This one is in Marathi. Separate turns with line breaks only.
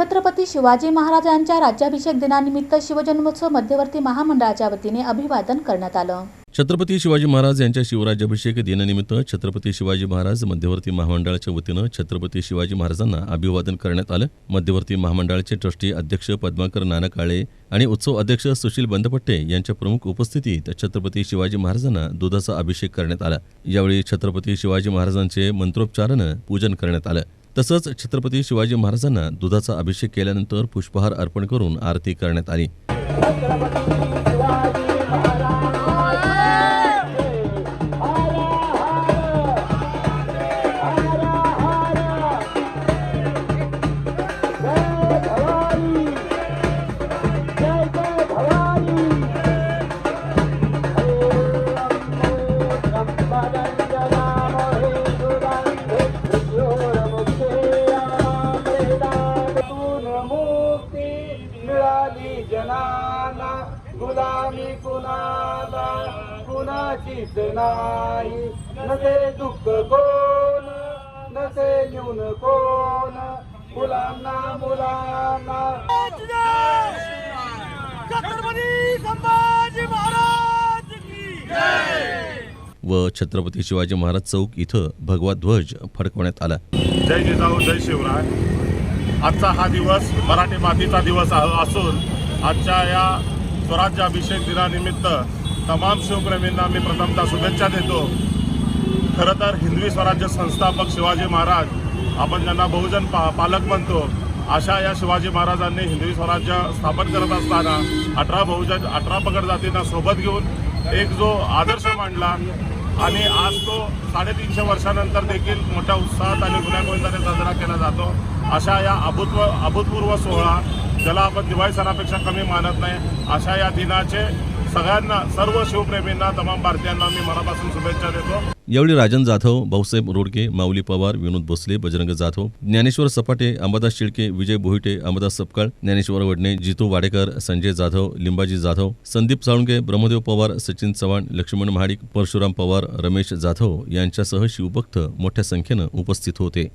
छत्रपती शिवाजी महाराज यांच्या राज्याभिषेक दिनानिमित्त शिवजन्मोत्सव मध्यवर्ती महामंडळाच्या वतीने अभिवादन करण्यात आलं।
छत्रपती शिवाजी महाराज यांच्या शिवराज्याभिषेक दिनानिमित्त छत्रपती शिवाजी महाराज मध्यवर्ती महामंडळाच्या वतीनं छत्रपती शिवाजी महाराजांना अभिवादन करण्यात आलं। मध्यवर्ती महामंडळाचे ट्रस्टी अध्यक्ष पद्माकर नाना काळे आणि उत्सव अध्यक्ष सुशील बंदपट्टे यांच्या प्रमुख उपस्थितीत छत्रपती शिवाजी महाराजांना दुधाचा अभिषेक करण्यात आला। यावेळी छत्रपती शिवाजी महाराजांचे मंत्रोच्चारानं पूजन करण्यात आलं। तसंच छत्रपती शिवाजी महाराजांना दुधाचा अभिषेक केल्यानंतर पुष्पहार अर्पण करून आरती करण्यात आली।
जनाना गुलामी कुणाला कुणाचीच नाही, नसे दुःख कोण नसे न्यून कोण मुलांना मुलांना। छत्रपती संभाजी महाराज की जय।
व छत्रपती शिवाजी महाराज चौक इथं भगवा ध्वज फडकवण्यात आला।
जय जिजाऊ जय शिवराय। आजचा हा दिवस मराठी मातीचा दिवस असून आजच्या या स्वराज्याभिषेक दिनानिमित्त तमाम शिवप्रेमींना मी प्रथमतः शुभेच्छा देतो। खरं तर हिंदवी स्वराज्य संस्थापक शिवाजी महाराज, आपण ज्यांना बहुजन पालक म्हणतो, अशा या शिवाजी महाराजांनी हिंदवी स्वराज्य स्थापन करत असताना 18 पगड जातींना सोबत घेऊन एक जो आदर्श मांडला आणि आज तो 350 वर्षानंतर देखील मोठ्या उत्साहात आणि गुण्यागोविंदाने साजरा केला जातो। अशा या अभूतपूर्व सोहळा, ज्याला आपण दिवाळी सणापेक्षा कमी मानत नाही, अशा या दिनाचे सगळ्यांना, सर्व शिवप्रेमींना, तमाम भारतीयांना मी मनापासून शुभेच्छा देतो।
यावेळी राजन जाधव, भाऊसाहेब रोडके, माऊली पवार, विनोद भोसले, बजरंग जाधव, ज्ञानेश्वर सपाटे, अंबादास शिळके, विजय बोहिटे, अंबादास सपकाळ, ज्ञानेश्वर वडणे, जितू वाडेकर, संजय जाधव, लिंबाजी जाधव, संदीप साळुंके, ब्रह्मदेव पवार, सचिन चव्हाण, लक्ष्मण महाडिक, परशुराम पवार, रमेश जाधव यांच्यासह शिवभक्त मोठ्या संख्येनं उपस्थित होते।